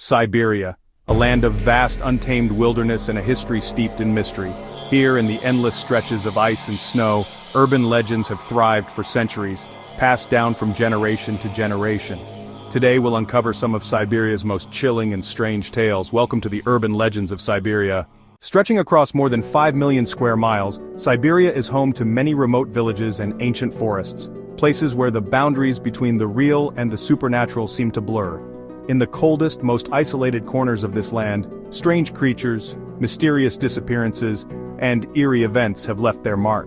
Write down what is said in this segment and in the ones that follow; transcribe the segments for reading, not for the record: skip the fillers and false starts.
Siberia, a land of vast untamed wilderness and a history steeped in mystery. Here in the endless stretches of ice and snow, urban legends have thrived for centuries, passed down from generation to generation. Today we'll uncover some of Siberia's most chilling and strange tales. Welcome to the urban legends of Siberia. Stretching across more than 5 million square miles, Siberia is home to many remote villages and ancient forests, places where the boundaries between the real and the supernatural seem to blur. In the coldest, most isolated corners of this land, strange creatures, mysterious disappearances, and eerie events have left their mark.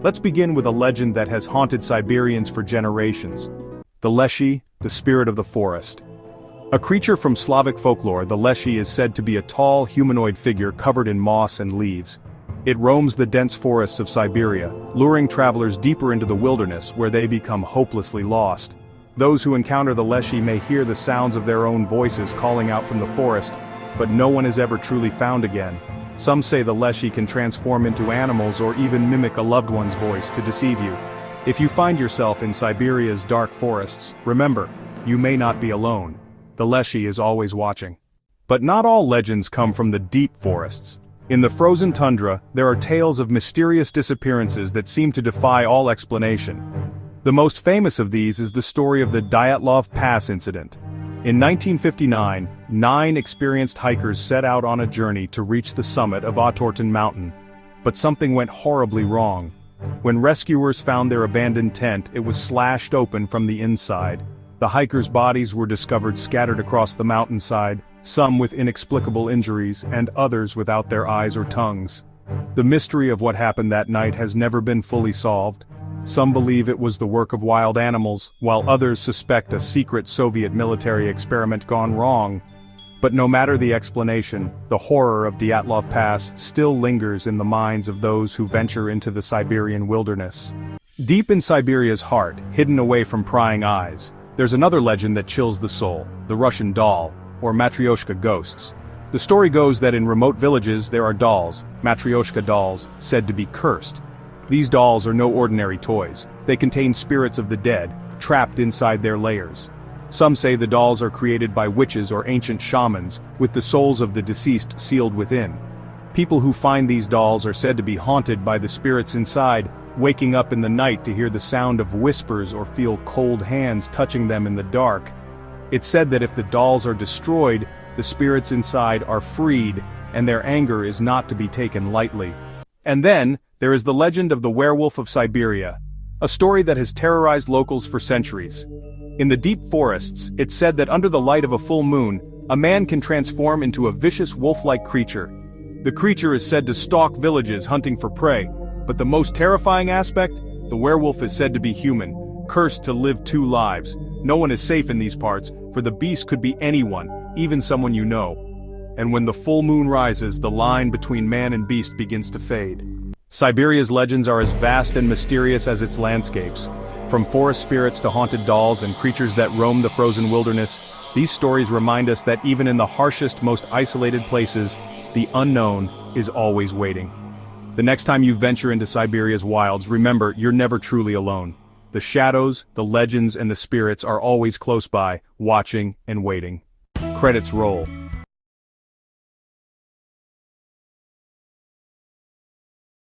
Let's begin with a legend that has haunted Siberians for generations. The Leshy, the spirit of the forest. A creature from Slavic folklore, the Leshy is said to be a tall, humanoid figure covered in moss and leaves. It roams the dense forests of Siberia, luring travelers deeper into the wilderness where they become hopelessly lost. Those who encounter the Leshy may hear the sounds of their own voices calling out from the forest, but no one is ever truly found again. Some say the Leshy can transform into animals or even mimic a loved one's voice to deceive you. If you find yourself in Siberia's dark forests, remember, you may not be alone. The Leshy is always watching. But not all legends come from the deep forests. In the frozen tundra, there are tales of mysterious disappearances that seem to defy all explanation. The most famous of these is the story of the Dyatlov Pass incident. In 1959, 9 experienced hikers set out on a journey to reach the summit of Otorten Mountain. But something went horribly wrong. When rescuers found their abandoned tent, it was slashed open from the inside. The hikers' bodies were discovered scattered across the mountainside, some with inexplicable injuries, and others without their eyes or tongues. The mystery of what happened that night has never been fully solved. Some believe it was the work of wild animals, while others suspect a secret Soviet military experiment gone wrong. But no matter the explanation, the horror of Dyatlov Pass still lingers in the minds of those who venture into the Siberian wilderness. Deep in Siberia's heart, hidden away from prying eyes, there's another legend that chills the soul, the Russian doll, or Matryoshka ghosts. The story goes that in remote villages there are dolls, Matryoshka dolls, said to be cursed. These dolls are no ordinary toys. They contain spirits of the dead, trapped inside their layers. Some say the dolls are created by witches or ancient shamans, with the souls of the deceased sealed within. People who find these dolls are said to be haunted by the spirits inside, waking up in the night to hear the sound of whispers or feel cold hands touching them in the dark. It's said that if the dolls are destroyed, the spirits inside are freed, and their anger is not to be taken lightly. And then, there is the legend of the werewolf of Siberia, a story that has terrorized locals for centuries. In the deep forests, it's said that under the light of a full moon, a man can transform into a vicious wolf-like creature. The creature is said to stalk villages hunting for prey, but the most terrifying aspect, the werewolf is said to be human, cursed to live 2 lives. No one is safe in these parts, for the beast could be anyone, even someone you know. And when the full moon rises, the line between man and beast begins to fade. Siberia's legends are as vast and mysterious as its landscapes. From forest spirits to haunted dolls and creatures that roam the frozen wilderness, these stories remind us that even in the harshest, most isolated places, the unknown is always waiting. The next time you venture into Siberia's wilds, remember, you're never truly alone. The shadows, the legends, and the spirits are always close by, watching and waiting. Credits roll.